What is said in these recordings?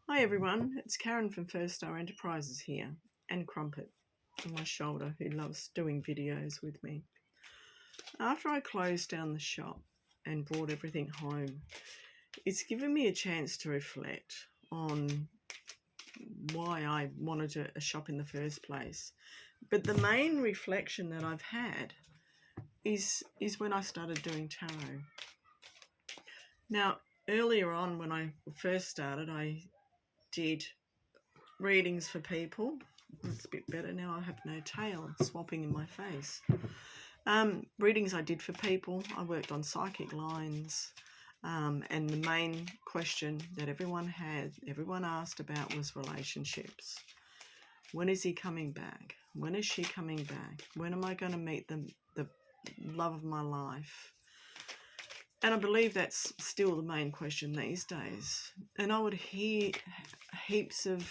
Hi everyone, it's Karen from First Star Enterprises here, and Crumpet on my shoulder, who loves doing videos with me. After I closed down the shop and brought everything home, it's given me a chance to reflect on why I wanted a shop in the first place. But the main reflection that I've had is when I started doing tarot. Now, earlier on when I first started, I did readings for people. It's a bit better now. I have no tail swapping in my face. Readings I did for people. I worked on psychic lines. And the main question that everyone asked about was relationships. When is he coming back? When is she coming back? When am I going to meet the love of my life? And I believe that's still the main question these days. And I would hear heaps of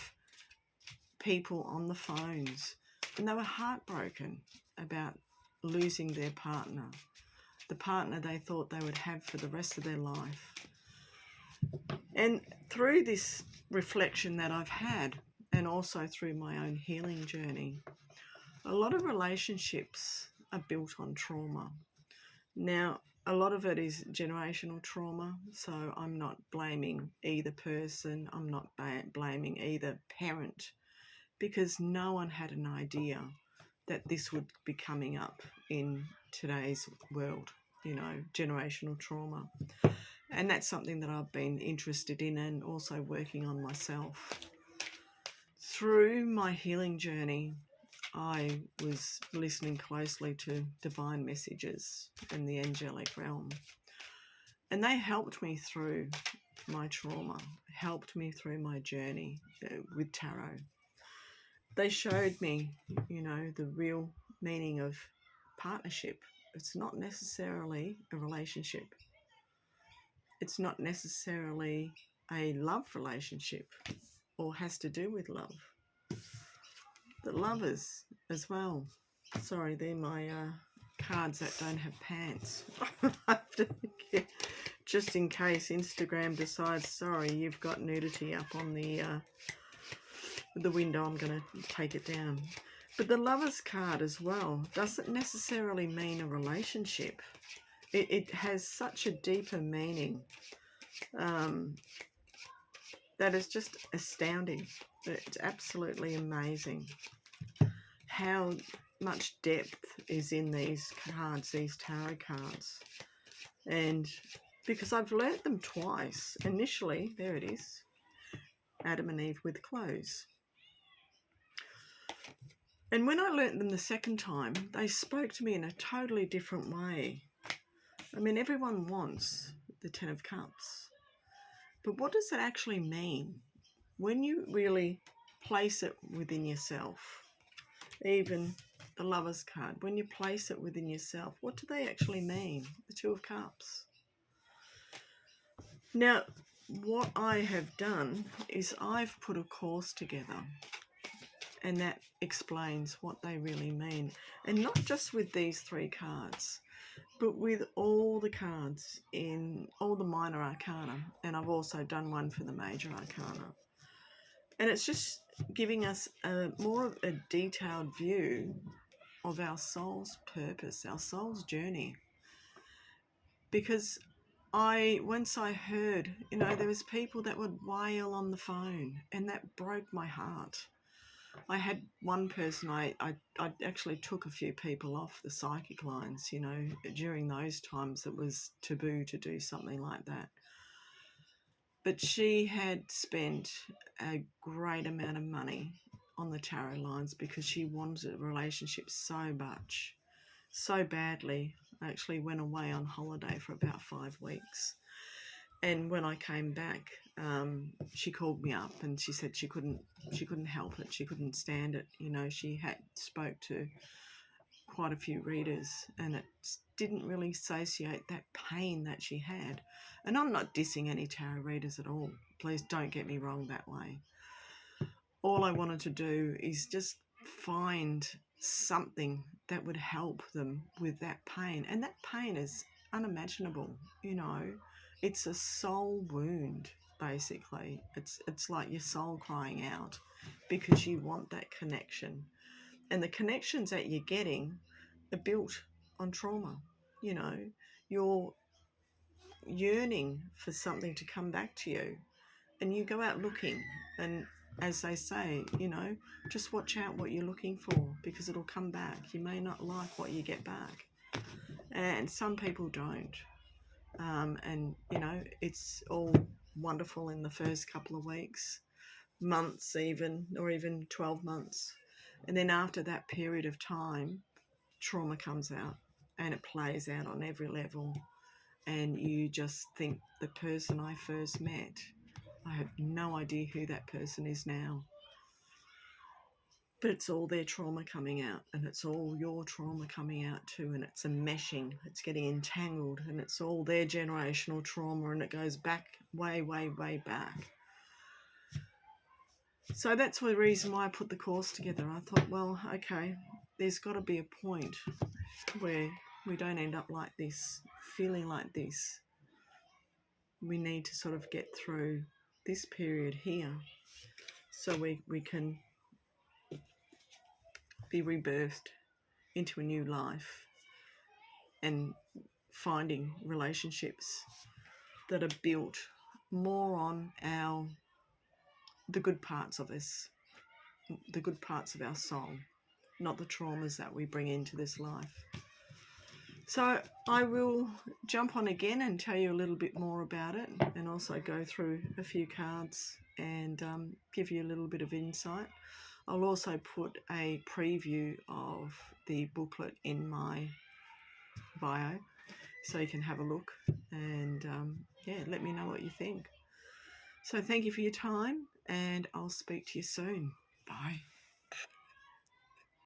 people on the phones, and they were heartbroken about losing their partner, the partner they thought they would have for the rest of their life. And through this reflection that I've had, and also through my own healing journey, a lot of relationships are built on trauma. Now, a lot of it is generational trauma, so I'm not blaming either person, I'm not blaming either parent, because no one had an idea that this would be coming up in today's world, generational trauma. And that's something that I've been interested in and also working on myself. Through my healing journey, I was listening closely to divine messages and the angelic realm. And they helped me through my trauma, helped me through my journey with tarot. They showed me, the real meaning of partnership. It's not necessarily a relationship. It's not necessarily a love relationship or has to do with love. But lovers as well. Sorry, they're my cards that don't have pants. Just in case Instagram decides, sorry, you've got nudity up on the window, I'm going to take it down. But the Lover's card as well doesn't necessarily mean a relationship. It has such a deeper meaning that is just astounding. It's absolutely amazing how much depth is in these cards, these tarot cards. And because I've learnt them twice. Initially, there it is, Adam and Eve with clothes. And when I learnt them the second time, they spoke to me in a totally different way. I mean, everyone wants the Ten of Cups. But what does that actually mean? When you really place it within yourself, even the Lover's card, when you place it within yourself, what do they actually mean? The Two of Cups. Now, what I have done is I've put a course together, and that explains what they really mean. And not just with these three cards, but with all the cards in all the minor arcana. And I've also done one for the major arcana. And it's just giving us more of a detailed view of our soul's purpose, our soul's journey. Because once I heard, there was people that would wail on the phone, and that broke my heart. I had one person, I actually took a few people off the psychic lines, during those times it was taboo to do something like that. But she had spent a great amount of money on the tarot lines because she wanted a relationship so much, so badly. I actually went away on holiday for about 5 weeks. And when I came back, she called me up and she said she couldn't help it. She couldn't stand it. She had spoke to quite a few readers, and it didn't really associate that pain that she had. And I'm not dissing any tarot readers at all. Please don't get me wrong that way. All I wanted to do is just find something that would help them with that pain. And that pain is unimaginable, It's a soul wound. basically. It's like your soul crying out because you want that connection. And the connections that you're getting are built on trauma. You know, you're yearning for something to come back to you, and you go out looking, and as they say, you know, just watch out what you're looking for, because it'll come back. You may not like what you get back, and some people don't. And you know, it's all wonderful in the first couple of weeks, months even, or even 12 months, and then after that period of time, trauma comes out, and it plays out on every level, and you just think, the person I first met, I have no idea who that person is now. But it's all their trauma coming out, and it's all your trauma coming out too, and it's a meshing, it's getting entangled, and it's all their generational trauma, and it goes back way, way, way back. So that's the reason why I put the course together. I thought, well, okay, there's got to be a point where we don't end up like this, feeling like this. We need to sort of get through this period here so we can be rebirthed into a new life, and finding relationships that are built more on the good parts of us, the good parts of our soul, not the traumas that we bring into this life. So I will jump on again and tell you a little bit more about it, and also go through a few cards and give you a little bit of insight. I'll also put a preview of the booklet in my bio, so you can have a look, and let me know what you think. So thank you for your time, and I'll speak to you soon. Bye.